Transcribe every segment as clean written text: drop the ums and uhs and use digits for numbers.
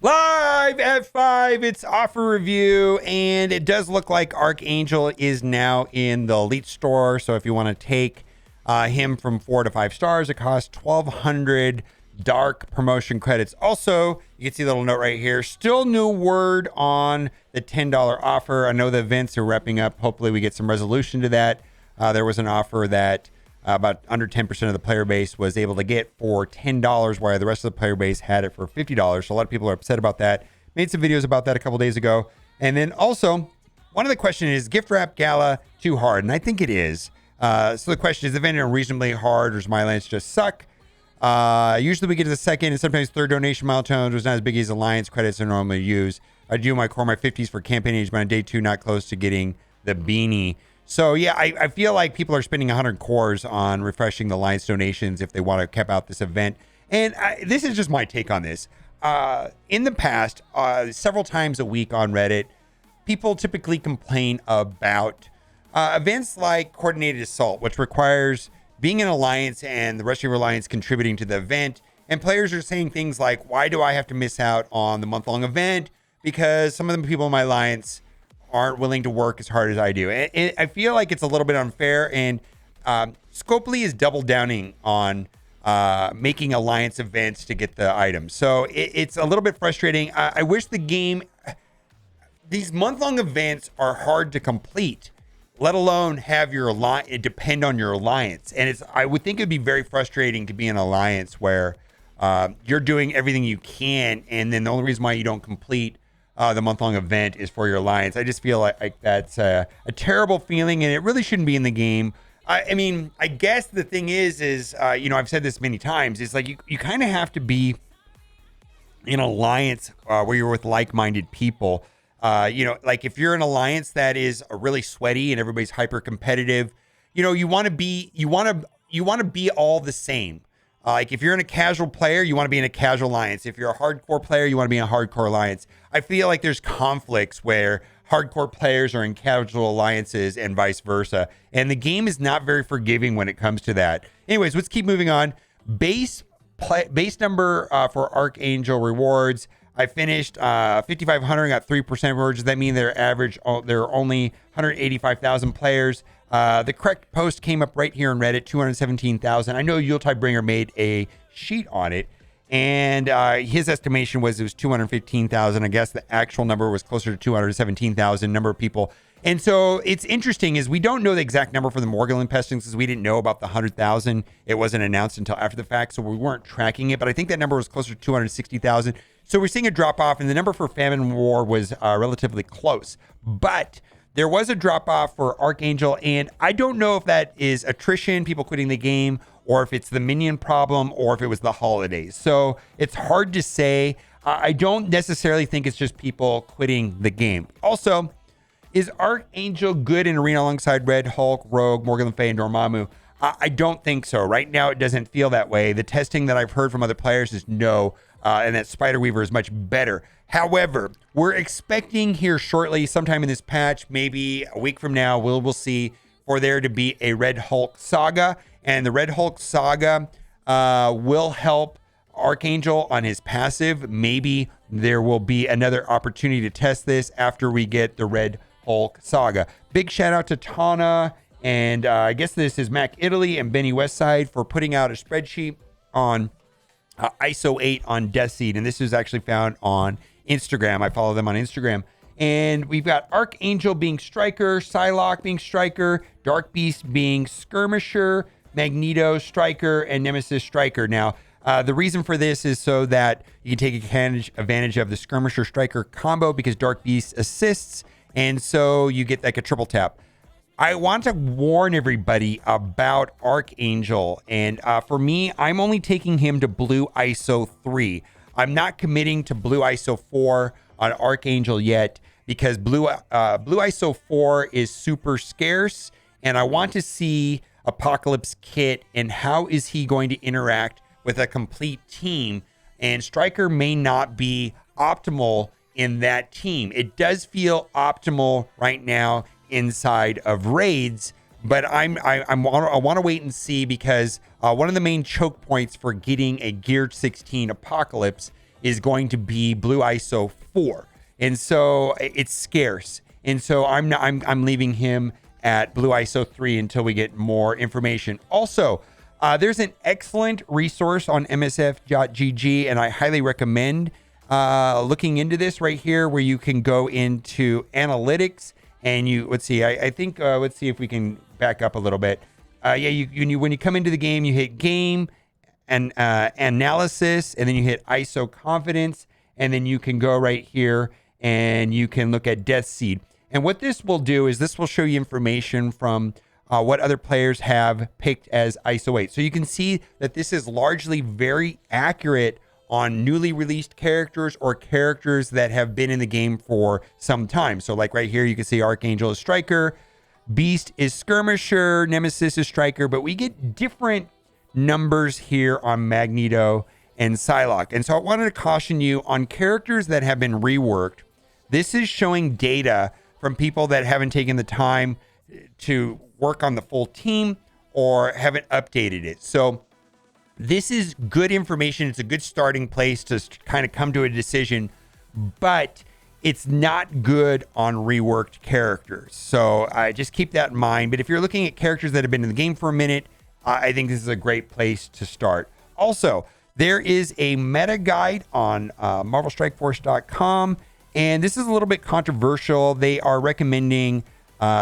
Live at 5, it's offer review, and it does look like Archangel is now in the Elite Store. So if you want to take him from 4 to 5 stars, it costs 1,200 dark promotion credits. Also, you can see the little note right here. Still no word on the $10 offer. I know the events are wrapping up. Hopefully we get some resolution to that. There was an offer that about under 10% of the player base was able to get for $10, while the rest of the player base had it for $50. So a lot of people are upset about that. Made some videos about that a couple days ago. And then also, one of the questions is, gift wrap gala too hard? And I think it is. So the question is, if any reasonably hard, or does my alliance just suck? Usually we get to the second and sometimes third donation milestones, which is not as big as alliance credits are normally used. I do my core my 50s for campaign age, but on day 2, not close to getting the beanie. So, yeah, I feel like people are spending 100 cores on refreshing the Alliance donations if they want to cap out this event. And this is just my take on this. In the past, several times a week on Reddit, people typically complain about events like Coordinated Assault, which requires being in Alliance and the rest of your Alliance contributing to the event. And players are saying things like, why do I have to miss out on the month-long event? Because some of the people in my Alliance aren't willing to work as hard as I do. And I feel like it's a little bit unfair, and Scopely is double downing on making Alliance events to get the items. So it's a little bit frustrating. I wish the game, these month-long events are hard to complete, let alone have your alliance depend on your Alliance. And I would think it'd be very frustrating to be in an Alliance where you're doing everything you can, and then the only reason why you don't complete the month-long event is for your Alliance. I just feel like that's a terrible feeling, and it really shouldn't be in the game. I mean, I guess the thing is I've said this many times. It's like you kind of have to be in Alliance where you're with like-minded people. Like if you're in Alliance that is really sweaty and everybody's hyper-competitive, you want to be all the same. Like if you're in a casual player, you want to be in a casual alliance. If you're a hardcore player, you want to be in a hardcore alliance. I feel like there's conflicts where hardcore players are in casual alliances and vice versa. And the game is not very forgiving when it comes to that. Anyways, let's keep moving on. Base number for Archangel rewards. I finished 5,500, got 3% rewards. Does that mean there are only 185,000 players? The correct post came up right here on Reddit, 217,000. I know Yuletide made a sheet on it, and his estimation was it was 215,000. I guess the actual number was closer to 217,000 number of people. And so it's interesting is we don't know the exact number for the Morgulin pestilence, we didn't know about the 100,000. It wasn't announced until after the fact, so we weren't tracking it. But I think that number was closer to 260,000. So we're seeing a drop off, and the number for Famine War was relatively close. But there was a drop off for Archangel, and I don't know if that is attrition, people quitting the game, or if it's the minion problem, or if it was the holidays. So it's hard to say. I don't necessarily think it's just people quitting the game. Also, is Archangel good in Arena alongside Red Hulk, Rogue, Morgan Le Fay, and Dormammu? I don't think so. Right now, it doesn't feel that way. The testing that I've heard from other players is no, and that Spider-Weaver is much better. However, we're expecting here shortly, sometime in this patch, maybe a week from now, we'll see, for there to be a Red Hulk saga. And the Red Hulk saga will help Archangel on his passive. Maybe there will be another opportunity to test this after we get the Red Hulk saga. Big shout out to Tana, and I guess this is Mac Italy and Benny Westside for putting out a spreadsheet on ISO 8 on Death Seed. And this is actually found on Instagram. I follow them on Instagram. And we've got Archangel being Striker, Psylocke being Striker, Dark Beast being Skirmisher, Magneto Striker, and Nemesis Striker. Now, the reason for this is so that you can take advantage of the Skirmisher Striker combo, because Dark Beast assists, and so you get like a triple tap. I want to warn everybody about Archangel, and for me, I'm only taking him to Blue ISO 3. I'm not committing to Blue ISO 4 on Archangel yet, because Blue ISO 4 is super scarce, and I want to see Apocalypse Kit and how is he going to interact with a complete team. And Striker may not be optimal in that team. It does feel optimal right now inside of raids, but I want to wait and see, because one of the main choke points for getting a Geared 16 Apocalypse is going to be Blue ISO 4. And so it's scarce. And so I'm leaving him at Blue ISO 3 until we get more information. Also, there's an excellent resource on msf.gg, and I highly recommend looking into this right here, where you can go into analytics and let's see if we can back up a little bit. When you come into the game, you hit game and analysis, and then you hit ISO confidence, and then you can go right here and you can look at death seed. And what this will do is this will show you information from what other players have picked as ISO 8. So you can see that this is largely very accurate on newly released characters or characters that have been in the game for some time. So like right here, you can see Archangel is Striker, Beast is Skirmisher, Nemesis is Striker, but we get different numbers here on Magneto and Psylocke. And so I wanted to caution you on characters that have been reworked. This is showing data from people that haven't taken the time to work on the full team or haven't updated it. So this is good information. It's a good starting place to kind of come to a decision, but it's not good on reworked characters. So just keep that in mind. But if you're looking at characters that have been in the game for a minute, I think this is a great place to start. Also, there is a meta guide on MarvelStrikeForce.com, and this is a little bit controversial. They are recommending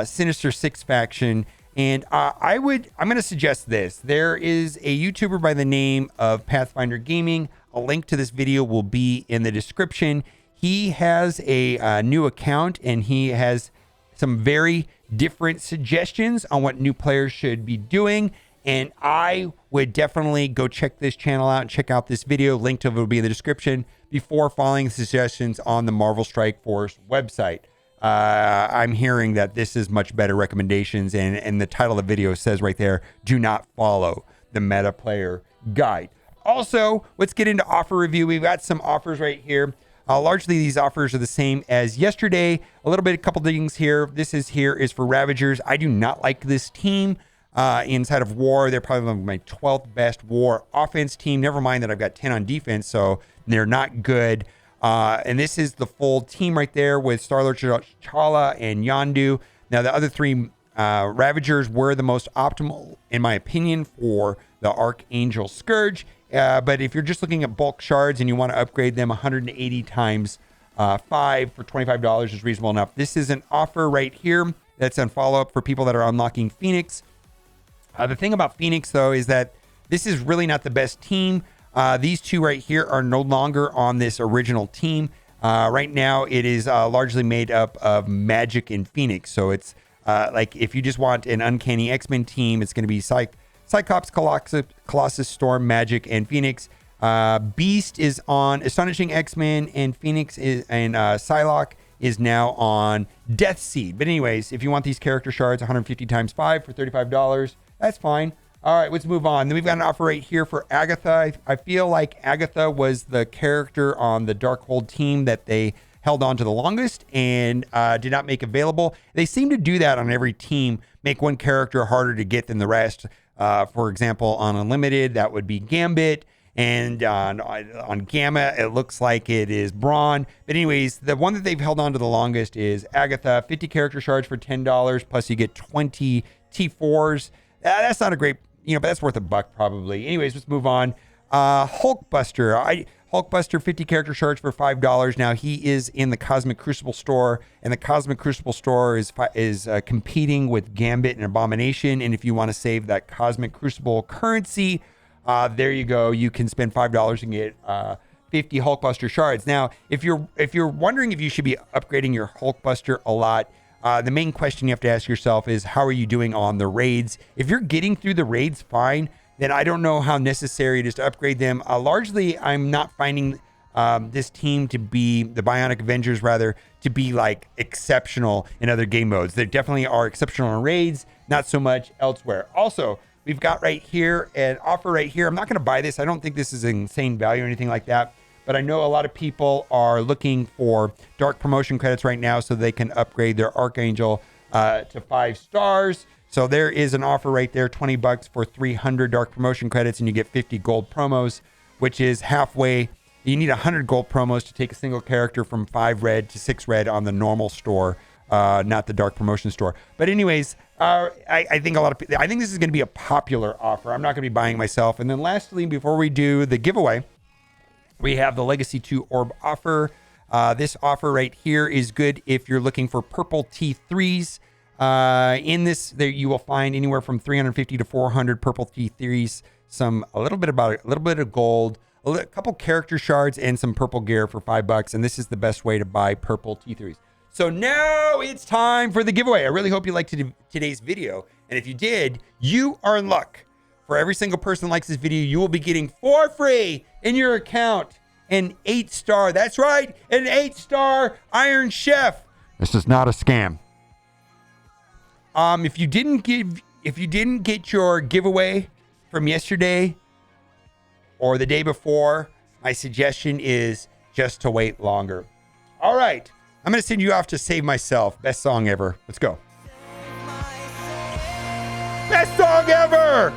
Sinister Six faction. And I'm going to suggest this. There is a YouTuber by the name of Pathfinder Gaming. A link to this video will be in the description. He has a new account, and he has some very different suggestions on what new players should be doing. And I would definitely go check this channel out and check out this video. Link to it will be in the description before following the suggestions on the Marvel Strike Force website. I'm hearing that this is much better recommendations, and the title of the video says right there, do not follow the meta player guide. Also, let's get into offer review. We've got some offers right here. Largely these offers are the same as yesterday. A couple things here. This is for Ravagers. I do not like this team inside of War. They're probably my 12th best War offense team. Never mind that I've got 10 on defense, so they're not good. And this is the full team right there with Star-Lord, T'Challa, and Yondu. Now, the other three Ravagers were the most optimal, in my opinion, for the Archangel Scourge. But if you're just looking at bulk shards and you want to upgrade them, 180 times 5 for $25 is reasonable enough. This is an offer right here that's on follow-up for people that are unlocking Phoenix. The thing about Phoenix, though, is that this is really not the best team. These two right here are no longer on this original team. Right now, it is largely made up of Magic and Phoenix. So it's like if you just want an Uncanny X-Men team, it's going to be Cyclops, Colossus, Storm, Magic, and Phoenix. Beast is on Astonishing X-Men, and Phoenix and Psylocke is now on Death Seed. But anyways, if you want these character shards, 150 times 5 for $35, that's fine. All right, let's move on. Then we've got an offer right here for Agatha. I feel like Agatha was the character on the Darkhold team that they held on to the longest and did not make available. They seem to do that on every team, make one character harder to get than the rest. For example, on Unlimited, that would be Gambit. And on Gamma, it looks like it is Brawn. But anyways, the one that they've held on to the longest is Agatha. 50 character shards for $10, plus you get 20 T4s. That's not a great... but that's worth $1 probably. Anyways, let's move on. Hulkbuster. Hulkbuster, 50 character shards for $5. Now, he is in the Cosmic Crucible store, and the Cosmic Crucible store is competing with Gambit and Abomination. And if you want to save that Cosmic Crucible currency, there you go. You can spend $5 and get 50 Hulkbuster shards. Now, if you're wondering if you should be upgrading your Hulkbuster a lot, the main question you have to ask yourself is, how are you doing on the raids? If you're getting through the raids fine, then I don't know how necessary it is to upgrade them. Largely, I'm not finding this team to be, the Bionic Avengers rather, to be like exceptional in other game modes. They definitely are exceptional in raids, not so much elsewhere. Also, we've got right here an offer right here. I'm not going to buy this. I don't think this is an insane value or anything like that. But I know a lot of people are looking for dark promotion credits right now so they can upgrade their Archangel to 5 stars. So there is an offer right there, $20 for 300 dark promotion credits, and you get 50 gold promos, which is halfway You need 100 gold promos to take a single character from 5 red to 6 red on the normal store, not the dark promotion store. But anyways, I think a lot of people, I think this is going to be a popular offer. I'm not going to be buying myself. And then lastly, before we do the giveaway, we have the Legacy 2 Orb offer. This offer right here is good if you're looking for purple T3s. In this, there you will find anywhere from 350 to 400 purple T3s, a little bit of gold, a couple character shards, and some purple gear for $5. And this is the best way to buy purple T3s. So now it's time for the giveaway. I really hope you liked today's video. And if you did, you are in luck. For every single person who likes this video, you will be getting for free in your account an 8-star. That's right, an 8-star Iron Chef. This is not a scam. If you didn't get your giveaway from yesterday or the day before, my suggestion is just to wait longer. All right, I'm going to send you off to Save Myself. Best song ever. Let's go. Best song ever!